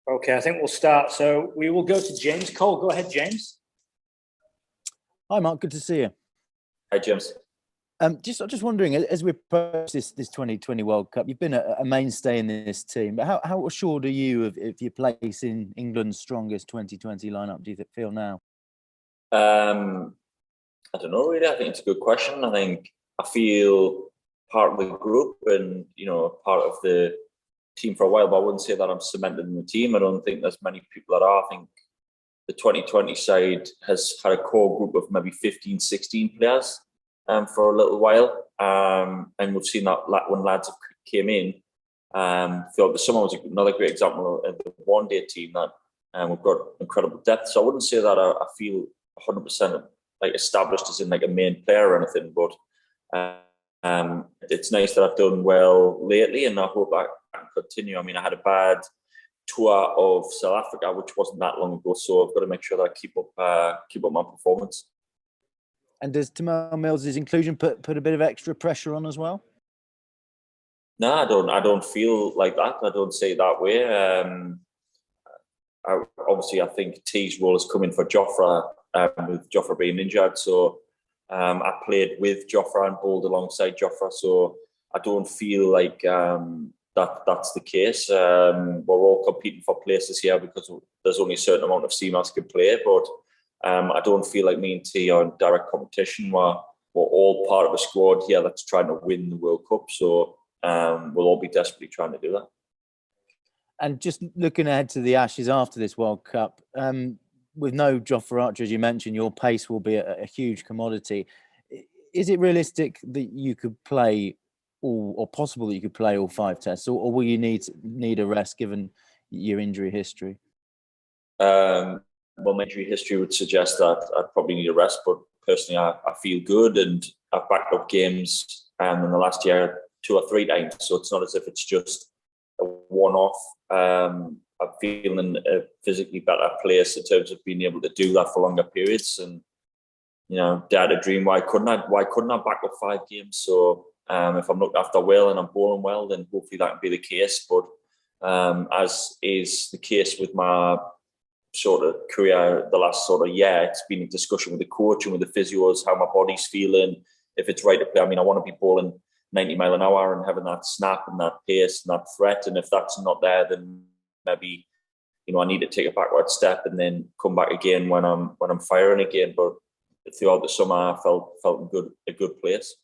Okay, I think we'll start. So we will go to James Cole. Go ahead, James. Hi, Mark. Good to see you. Hi, James. Just wondering, as we approach this 2020 World Cup, you've been a mainstay in this team. But how assured are you of your place in England's strongest 2020 lineup? Do you feel now? I don't know really. I think it's a good question. I feel part of the group and part of the team for a while, but I wouldn't say that I'm cemented in the team. I don't think there's many people that are. I think the 2020 side has had a core group of maybe 15, 16 players for a little while. And we've seen that when lads have came in. Throughout the summer was another great example of the one-day team that we've got incredible depth. So I wouldn't say that I feel 100% like established as in like a main player or anything, but it's nice that I've done well lately, and I hope I can continue. I mean, I had a bad tour of South Africa, which wasn't that long ago, so I've got to make sure that I keep up my performance. And does Tymal Mills' inclusion put a bit of extra pressure on as well? No, I don't feel like that. I don't say it that way. Obviously, I think T's role is coming for Jofra, with Jofra being injured. So I played with Jofra and bowled alongside Jofra. So I don't feel like that's the case. We're all competing for places here because there's only a certain amount of Seamers can play. But I don't feel like me and T are in direct competition. We're all part of a squad here that's trying to win the World Cup. So we'll all be desperately trying to do that. And just looking ahead to the Ashes after this World Cup, with no Jofra Archer, as you mentioned, your pace will be a huge commodity. Is it realistic that you could play or possible that you could play all 5 tests, or will you need a rest given your injury history? Well, my injury history would suggest that I'd probably need a rest, but personally, I feel good, and I've backed up games in the last year 2 or 3 times, so it's not as if it's just a one-off. I'm feeling in a physically better place in terms of being able to do that for longer periods, and dare to dream. Why couldn't I back up 5 games? So if I'm looked after well and I'm bowling well, then hopefully that can be the case. But as is the case with my sort of career the last sort of year, it's been a discussion with the coach and with the physios, how my body's feeling, if it's right to play. I mean, I want to be bowling 90 mile an hour and having that snap and that pace and that threat. And if that's not there, then maybe, I need to take a backward step and then come back again when I'm firing again. But throughout the summer, I felt in a good place.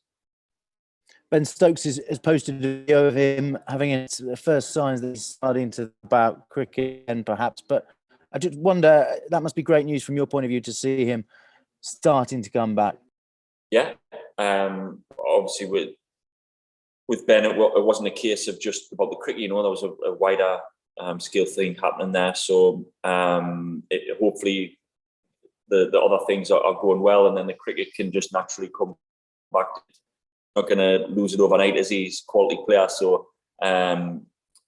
Ben Stokes has posted a video of him having his first signs that he's starting to about cricket and perhaps, but I just wonder, that must be great news from your point of view to see him starting to come back. Yeah, obviously with Ben, it wasn't a case of just about the cricket. There was a wider skill thing happening there. So hopefully the other things are going well, and then the cricket can just naturally come back. Not going to lose it overnight, as he's a quality player. So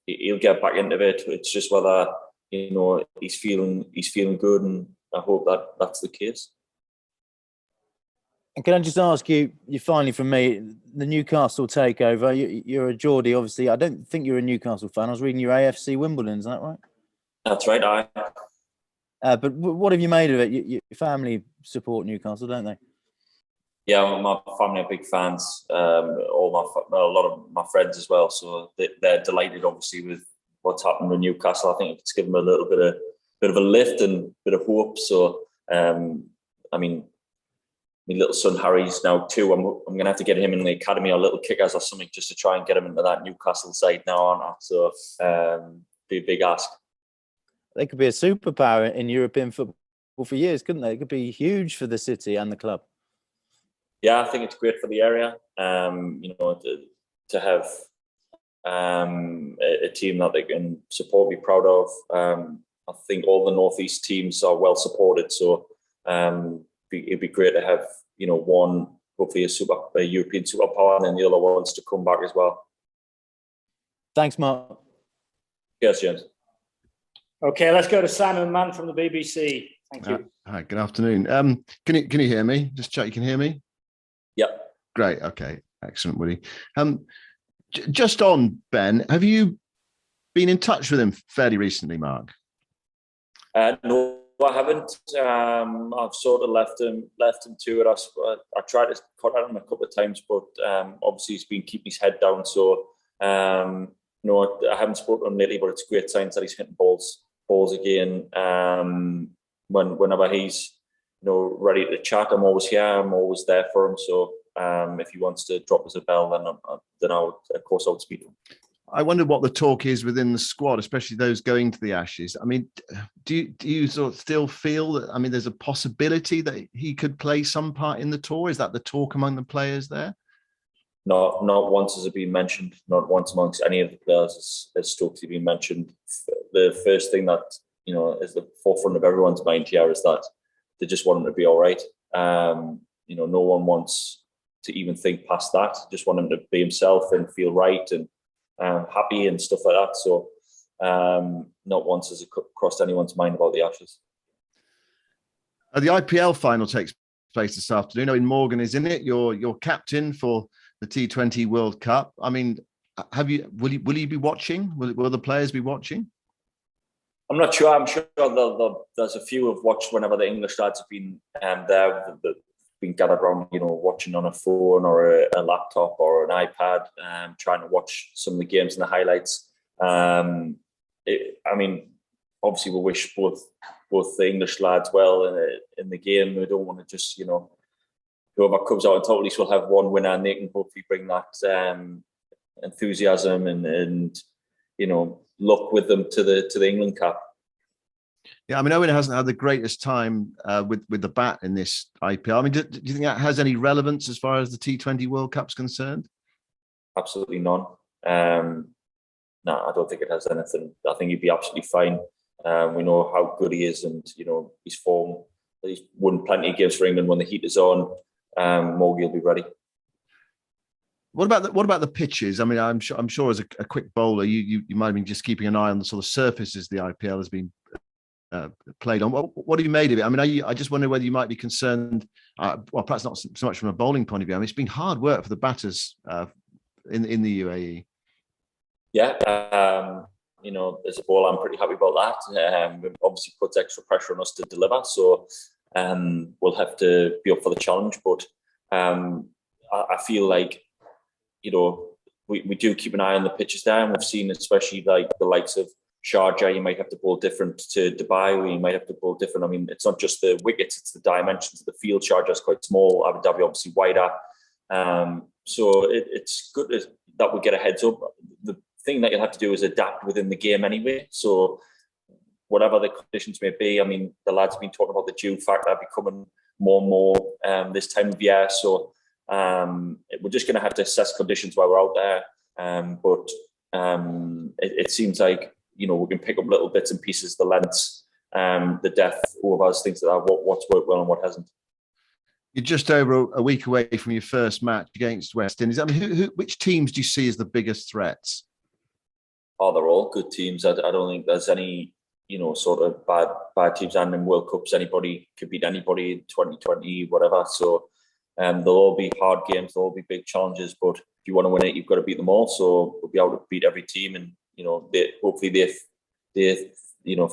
he'll get back into it. It's just whether he's feeling good, and I hope that's the case. And can I just ask you finally from me, the Newcastle takeover, you're a Geordie, obviously. I don't think you're a Newcastle fan. I was reading your AFC Wimbledon, is that right? That's right, but what have you made of it? Your family support Newcastle, don't they? Yeah, my family are big fans. A lot of my friends as well. So they're delighted, obviously, with what's happened with Newcastle. I think it's given them a little bit of a lift and a bit of hope. So, I mean, my little son Harry's now 2. I'm going to have to get him in the academy or little kickers or something just to try and get him into that Newcastle side now, aren't I? So, be a big ask. They could be a superpower in European football for years, couldn't they? It could be huge for the city and the club. Yeah, I think it's great for the area. To have a team that they can support, be proud of. I think all the Northeast teams are well supported, so it'd be great to have one, hopefully a European superpower, and then the other ones to come back as well. Thanks, Mark. Yes, James. Okay, let's go to Simon Mann from the BBC. Thank you. Hi, good afternoon. Can you hear me? Just check you can hear me. Yep. Great. Okay. Excellent, Woody. Just on Ben, have you been in touch with him fairly recently, Mark? No, I haven't. I've sort of left him to it. I tried to cut at him a couple of times, but obviously he's been keeping his head down. So no, I haven't spoken to him lately, but it's great signs that he's hitting balls again. Whenever he's ready to chat, I'm always here. I'm always there for him. So if he wants to drop us a bell, then I would, of course, I would speak to him. I wonder what the talk is within the squad, especially those going to the Ashes. I mean, do you sort of still feel that, I mean, there's a possibility that he could play some part in the tour? Is that the talk among the players there? Not once has it been mentioned. Not once amongst any of the players has Stokes been mentioned. The first thing that, is the forefront of everyone's mind here is that they just want him to be all right. No one wants to even think past that. Just want him to be himself and feel right and happy and stuff like that. So not once has it crossed anyone's mind about the Ashes. The IPL final takes place this afternoon. Owen Morgan is in it. You're captain for the T20 World Cup. I mean, will you be watching? Will the players be watching? I'm not sure. I'm sure there's a few who've watched whenever the English lads have been there. Been gathered around, watching on a phone or a laptop or an iPad, trying to watch some of the games and the highlights. I mean, obviously we wish both the English lads well in the game. We don't want to just, whoever comes out on top, at least we'll have one winner and they can hopefully bring that enthusiasm and luck with them to the England Cup. Yeah, I mean, Owen hasn't had the greatest time with the bat in this IPL. I mean, do you think that has any relevance as far as the T20 World Cup's concerned? Absolutely none. No, I don't think it has anything. I think he'd be absolutely fine. We know how good he is, and his form. He's won plenty of games for England when the heat is on. Morgie will be ready. What about the pitches? I mean, I'm sure as a quick bowler, you might have been just keeping an eye on the sort of surfaces the IPL has been played on. What have you made of it? I mean, I just wonder whether you might be concerned. Well, perhaps not so much from a bowling point of view. I mean, it's been hard work for the batters in the UAE. Yeah, as a bowler, I'm pretty happy about that. It obviously puts extra pressure on us to deliver, so we'll have to be up for the challenge. But I feel like we do keep an eye on the pitches there, and we've seen, especially like the likes of Sharjah, you might have to bowl different to Dubai, where you might have to bowl different. I mean, it's not just the wickets, it's the dimensions of the field. Sharjah is quite small, Abu Dhabi obviously wider. So it's good that we get a heads up. The thing that you'll have to do is adapt within the game anyway. So whatever the conditions may be, I mean, the lads have been talking about the dew factor becoming more and more this time of year. So we're just going to have to assess conditions while we're out there. But it seems like, we can pick up little bits and pieces, the lengths, the depth, all of those things like that, what's worked well and what hasn't. You're just over a week away from your first match against West Indies. I mean, which teams do you see as the biggest threats? Oh, they're all good teams. I don't think there's any, sort of bad teams. And in World Cups, anybody could beat anybody in 2020, whatever. So they'll all be hard games. They'll all be big challenges. But if you want to win it, you've got to beat them all. So we'll be able to beat every team, and hopefully they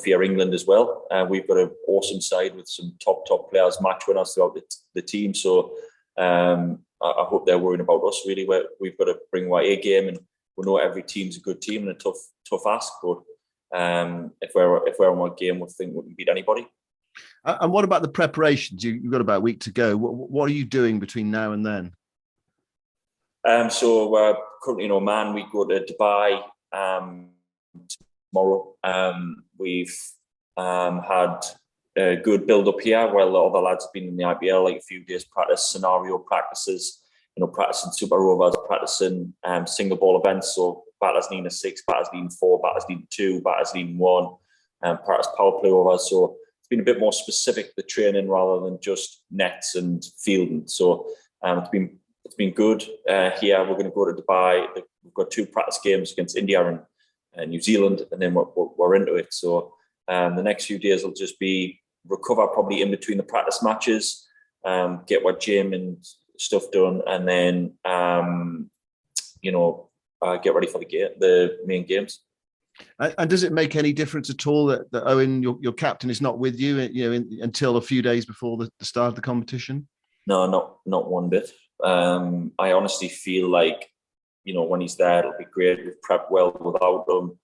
fear England as well. We've got an awesome side with some top players, match winners throughout the team. So I hope they're worrying about us. Really, we've got to bring our A game, and we know every team's a good team and a tough ask. But if we're on one game, we think we can beat anybody. And what about the preparations? You've got about a week to go. What are you doing between now and then? So we're currently in Oman. We go to Dubai tomorrow. We've had a good build up here while the other lads have been in the IPL, like a few days practice, scenario practices, practicing super overs, practicing single ball events. So batters needing a 6, batters needing 4, batters needing 2, batters needing 1, practice power play overs. So it's been a bit more specific, the training, rather than just nets and fielding. So it's been good. Here we're going to go to Dubai. We've got 2 practice games against India and New Zealand, and then we're into it. So the next few days will just be recover, probably in between the practice matches, get what gym and stuff done, and then get ready for the main games. And does it make any difference at all that Owen, your captain, is not with you, until a few days before the start of the competition? No, not one bit. I honestly feel like, when he's there, it'll be great. We've prepped well without him.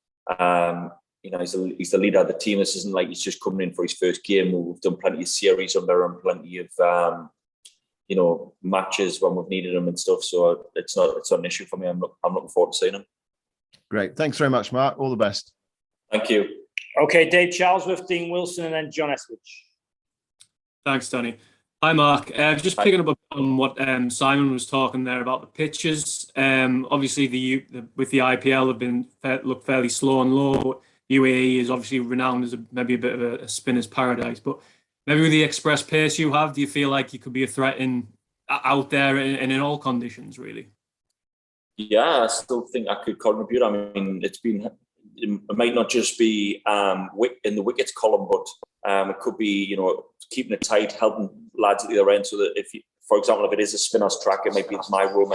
He's the leader of the team. This isn't like he's just coming in for his first game. We've done plenty of series under him, plenty of matches when we've needed him and stuff. So it's not an issue for me. I'm looking forward to seeing him. Great. Thanks very much, Mark. All the best. Thank you. Okay, Dave Charlesworth, Dean Wilson, and then John Eswich. Thanks, Tony. Hi, Mark. Just picking up on what Simon was talking there about the pitches. Obviously, with the IPL have been look fairly slow and low, but UAE is obviously renowned as maybe a bit of a spinner's paradise. But maybe with the express pace you have, do you feel like you could be a threat out there and in all conditions, really? Yeah, I still think I could contribute. I mean, it might not just be in the wickets column, but it could be, keeping it tight, helping lads at the other end, so that for example, if it is a spinner's track, it's my role,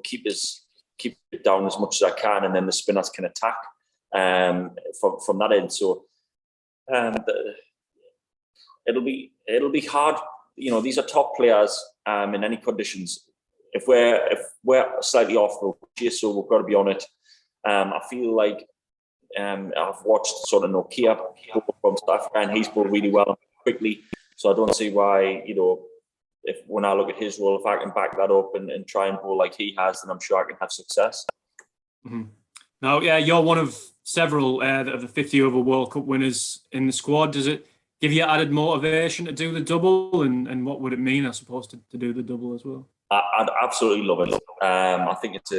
keep it down as much as I can, and then the spinners can attack from that end. So it'll be hard. These are top players in any conditions. If we're slightly off the chase, so we've got to be on it. I feel like I've watched sort of Nokia from South Africa, and he's bowled really well quickly. So I don't see why, when I look at his role, if I can back that up and try and bowl like he has, then I'm sure I can have success. Mm-hmm. Now, yeah, you're one of several of the 50-over World Cup winners in the squad. Does it give you added motivation to do the double? And what would it mean, I suppose, to do the double as well? I'd absolutely love it. I think it's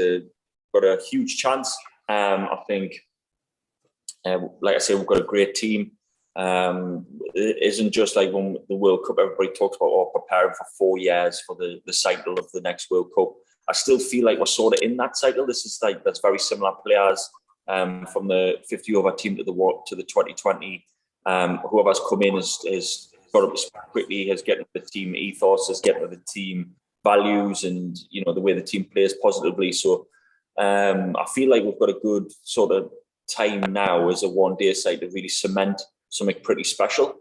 got a huge chance. I think, like I say, we've got a great team. It isn't just like when the World Cup, everybody talks about preparing for 4 years for the cycle of the next World Cup. I still feel like we're sort of in that cycle. This is that's very similar players from the 50-over team to the 2020. Whoever's come in has got up quickly, has getting the team ethos, has getting the team values, and the way the team plays positively. So I feel like we've got a good sort of time now as a one-day side to really cement something pretty special.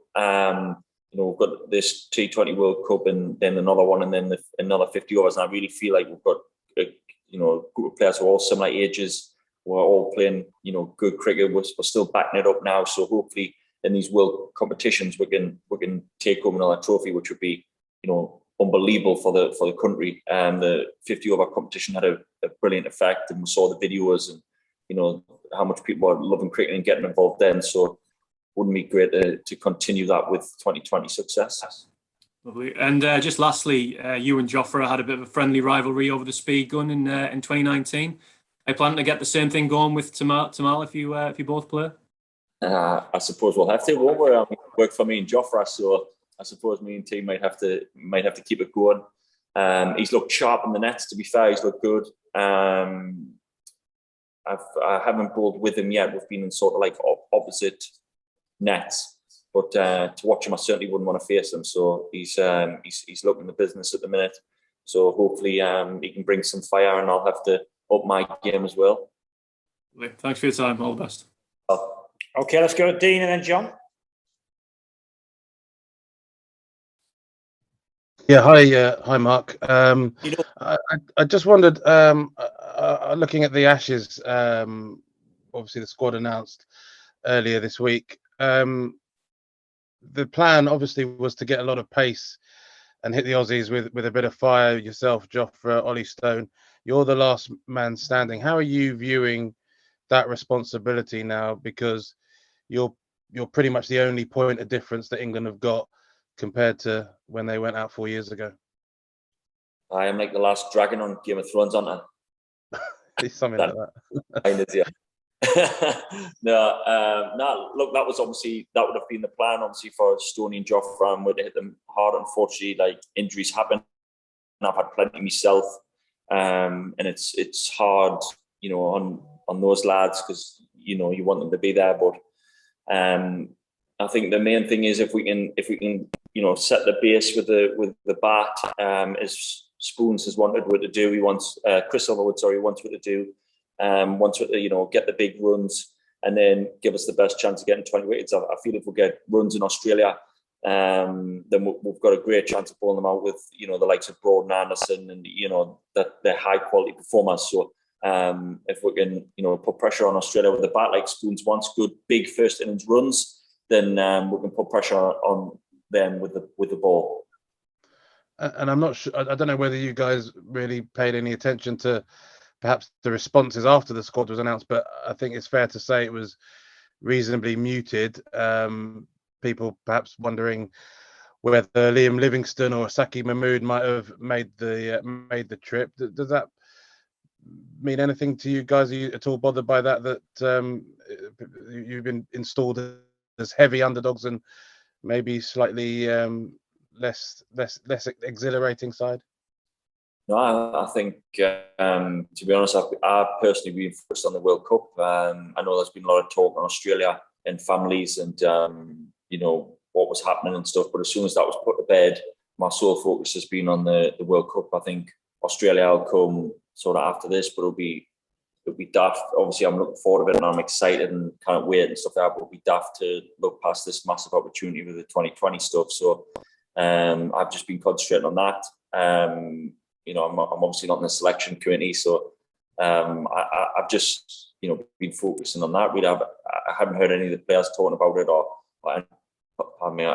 We've got this T20 World Cup and then another one, and then another 50 overs. And I really feel like we've got a group of players who are all similar ages. We're all playing good cricket. We're still backing it up now. So hopefully in these world competitions we can take home another trophy, which would be unbelievable for the country. The 50 over competition had a brilliant effect, and we saw the videos and how much people are loving cricket and getting involved then. So wouldn't it be great to continue that with 2020 success? Lovely. And just lastly, you and Jofra had a bit of a friendly rivalry over the speed gun in 2019. Are you planning to get the same thing going with Tamal if you both play? I suppose we'll have to, won't we? I mean, it worked for me and Jofra, so I suppose me and team might have to keep it going. He's looked sharp in the nets, to be fair. He's looked good. I haven't bowled with him yet. We've been in sort of like opposite nets, but to watch him, I certainly wouldn't want to face him. So he's looking the business at the minute. So hopefully he can bring some fire, and I'll have to up my game as well. Thanks for your time. All the best. Okay, let's go to Dean and then John. Yeah, hi, Mark. I just wondered, looking at the Ashes, obviously the squad announced earlier this week. The plan obviously was to get a lot of pace and hit the Aussies with a bit of fire. Yourself, Jofra, Ollie Stone, you're the last man standing. How are you viewing that responsibility now? Because you're pretty much the only point of difference that England have got compared to when they went out 4 years ago. I am like the last dragon on Game of Thrones, aren't I? It's something like that. Kind of, yeah. No, look, that would have been the plan, obviously, for Stoney and Jofra, and would hit them hard. Unfortunately, like, injuries happen. I've had plenty myself, and it's hard, on those lads, because you want them to be there. But I think the main thing is if we can set the base with the bat, as Spoons has wanted what to do. He wants Chris Underwood, wants what to do. Wants what to, get the big runs. and then give us the best chance of getting 20 wickets. I feel if we get runs in Australia, then we've got a great chance of pulling them out with, you know, the likes of Broad and Anderson, and, you know, that they're high quality performers. So if we can, you know, put pressure on Australia with the bat like Spoons wants, good big first innings runs, then we can put pressure on them with the ball. And I'm not sure, I don't know whether you guys really paid any attention to perhaps the responses after the squad was announced, but I think it's fair to say it was reasonably muted. People perhaps wondering whether Liam Livingstone or Saki Mahmood might have made the trip. Does that mean anything to you guys? Are you at all bothered by that you've been installed as heavy underdogs and maybe slightly less exhilarating side? No, I think, to be honest, I've personally been focused on the World Cup. I know there's been a lot of talk on Australia and families and, you know, what was happening and stuff. But as soon as that was put to bed, my sole focus has been on the World Cup. I think Australia will come sort of after this, but it'll be daft. Obviously, I'm looking forward to it and I'm excited and can't wait and stuff like that. But it'll be daft to look past this massive opportunity with the 2020 stuff. So I've just been concentrating on that. You know, I'm obviously not in the selection committee, so I've just, you know, been focusing on that. I haven't heard any of the players talking about it or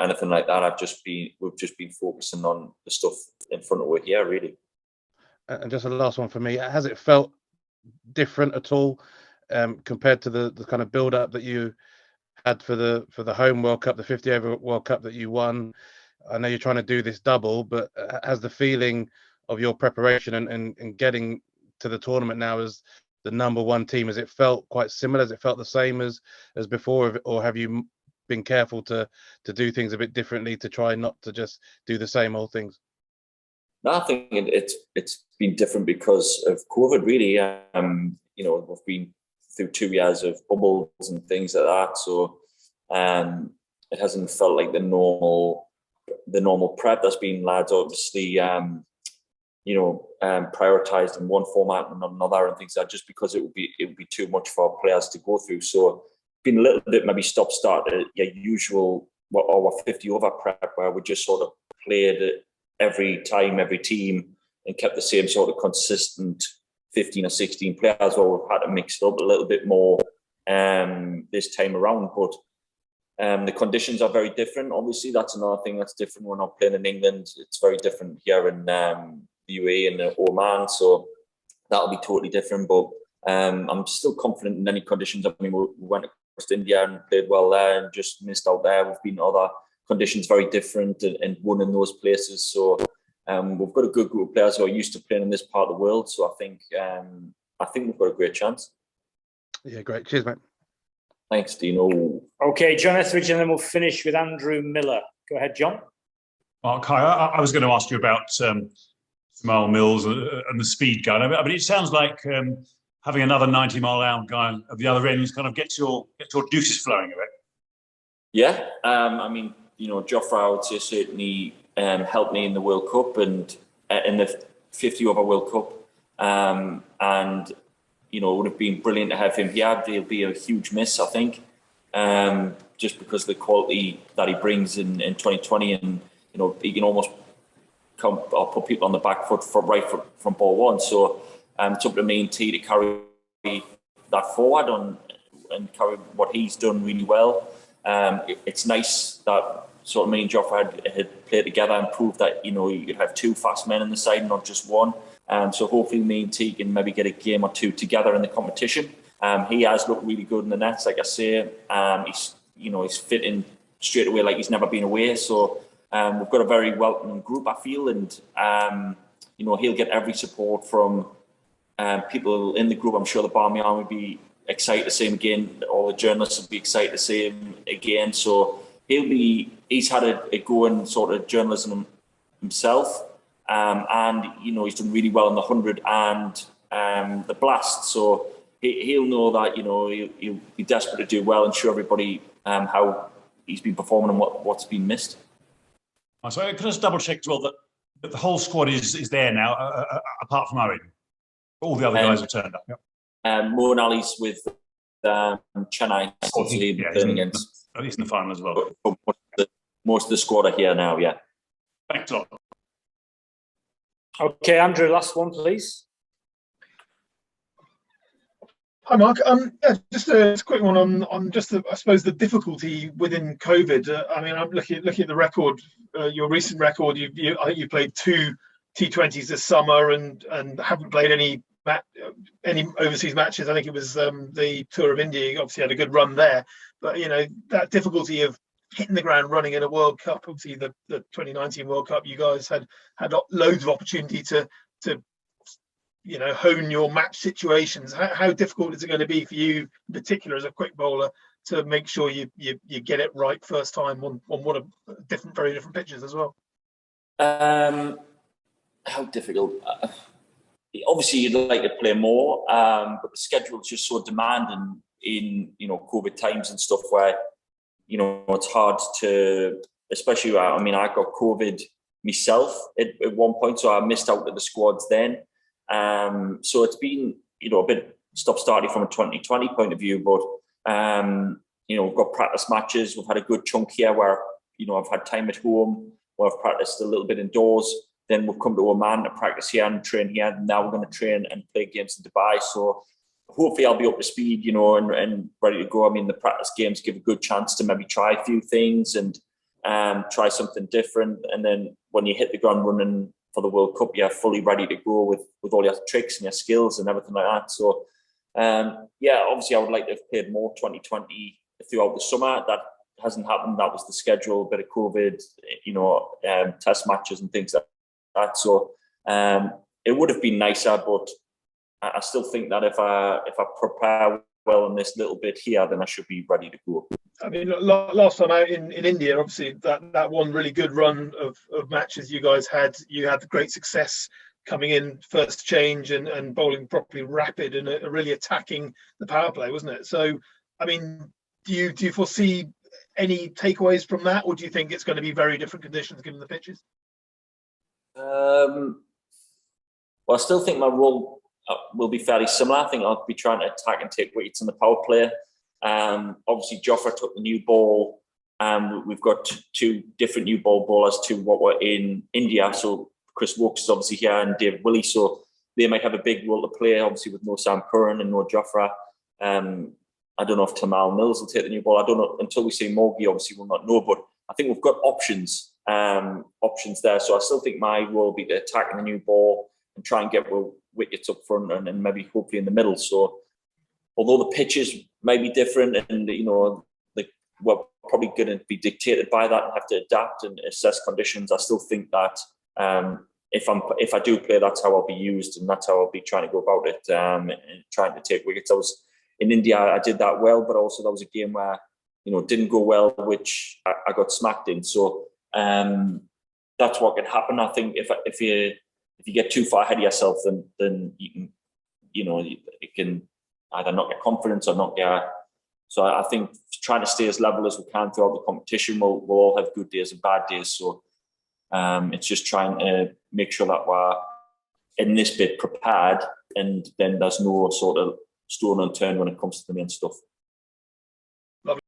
anything like that. We've just been focusing on the stuff in front of us here, really. And just a last one for me: has it felt different at all compared to the kind of build up that you had for the home World Cup, the 50 over World Cup that you won? I know you're trying to do this double, but has the feeling of your preparation and getting to the tournament now as the #1 team, has it felt quite similar? Has it felt the same as before, or have you been careful to do things a bit differently to try not to just do the same old things? No, I think it's been different because of COVID, really. You know, we've been through 2 years of bubbles and things like that, so it hasn't felt like the normal prep. There's been lads obviously you know, prioritized in one format and not another and things like that, just because it would be too much for players to go through. So been a little bit maybe stop start at your usual or 50 over prep, where we just sort of played it every time, every team, and kept the same sort of consistent 15 or 16 players. Or we've had to mix it up a little bit more this time around. But the conditions are very different. Obviously, that's another thing that's different. We're not playing in England. It's very different here in the UAE and Oman, so that'll be totally different. But I'm still confident in any conditions. I mean, we went across to India and played well there and just missed out there. We've been in other conditions very different and won in those places. So we've got a good group of players who are used to playing in this part of the world. So I think we've got a great chance. Yeah, great. Cheers, mate. Thanks, Dino. Okay, John Etheridge, and then we'll finish with Andrew Miller. Go ahead, John. Mark, hi. I was going to ask you about Jamal Mills and the speed gun. I mean, it sounds like having another 90-mile-an-hour guy at the other end kind of gets your juices flowing a bit. Yeah, I mean, you know, Jofra, I would say, certainly helped me in the World Cup and in the 50 over World Cup, and you know, it would have been brilliant to have him here. He'll be a huge miss, I think, just because of the quality that he brings in 2020, and you know, he can almost come or put people on the back foot from ball one. So it's up to me and T to carry that forward and carry what he's done really well. It's nice that sort of me and Jofra had played together and proved that, you know, you could have two fast men in the side, not just one. So hopefully me and T can maybe get a game or two together in the competition. He has looked really good in the nets, like I say. He's fitting straight away like he's never been away. So we've got a very welcoming group, I feel, and you know, he'll get every support from people in the group. I'm sure the Barmy would be excited to see him again. All the journalists will be excited to see him again. So he's had a go in sort of journalism himself, and you know, he's done really well in the 100 and the blast. So he'll know that, you know, he'll be desperate to do well and show everybody how he's been performing and what's been missed. So can I just double check as well that the whole squad is there now, apart from Owen? All the other guys have turned up. Yep. Moeen Ali's with Chennai. Yeah, Playing against. He's in the final as well. Most of the squad are here now. Yeah. Thanks a lot. Okay, Andrew, last one, please. Hi, Mark. Yeah, just a quick one on just I suppose the difficulty within COVID. I mean, I'm looking at the record, your recent record. I think you played 2 T20s this summer and haven't played any overseas matches. I think it was the Tour of India. You obviously had a good run there, but that difficulty of hitting the ground running in a World Cup. Obviously, the 2019 World Cup, you guys had loads of opportunity to hone your match situations. How difficult is it going to be for you, in particular as a quick bowler, to make sure you get it right first time on what are very different pitches as well? How difficult? Obviously, you'd like to play more, but the schedule is just so demanding in COVID times and stuff where it's hard to, especially. I mean, I got COVID myself at one point, so I missed out to the squads then. So it's been a bit stop-starty from a 2020 point of view, but we've got practice matches. We've had a good chunk here where I've had time at home where I've practiced a little bit indoors. Then we've come to Oman to practice here and train here. And now we're going to train and play games in Dubai. So hopefully I'll be up to speed, and ready to go. I mean, the practice games give a good chance to maybe try a few things and try something different. And then when you hit the ground running for the World Cup, you're fully ready to go with all your tricks and your skills and everything like that. So, obviously I would like to have played more 2020 throughout the summer. That hasn't happened. That was the schedule, a bit of COVID, test matches and things like that. So it would have been nicer, but I still think that if I prepare well in this little bit here, then I should be ready to go. I mean, last time out in India, obviously that one really good run of matches you guys had. You had great success coming in first change and bowling properly rapid and really attacking the power play, wasn't it? So, I mean, do you foresee any takeaways from that, or do you think it's going to be very different conditions given the pitches? Well, I still think my role will be fairly similar. I think I'll be trying to attack and take wickets in the power play. Obviously, Jofra took the new ball. We've got 2 different new ball bowlers to what were in India. So Chris Wokes is obviously here and David Willey. So they might have a big role to play, obviously, with no Sam Curran and no Jofra. I don't know if Tamal Mills will take the new ball. I don't know. Until we see Mogi, obviously, we'll not know. But I think we've got options there. So I still think my role will be to attack in the new ball and try and get wickets up front and maybe hopefully in the middle. So although the pitches may be different and, we're probably going to be dictated by that and have to adapt and assess conditions, I still think that if I do play, that's how I'll be used and that's how I'll be trying to go about it, and trying to take wickets. I was in India, I did that well, but also that was a game where, it didn't go well, which I got smacked in. So that's what can happen. I think if you get too far ahead of yourself, then you can, it can either knock your confidence or knock your. So I think trying to stay as level as we can throughout the competition. We'll all have good days and bad days. So it's just trying to make sure that we're in this bit prepared, and then there's no sort of stone unturned when it comes to the main stuff.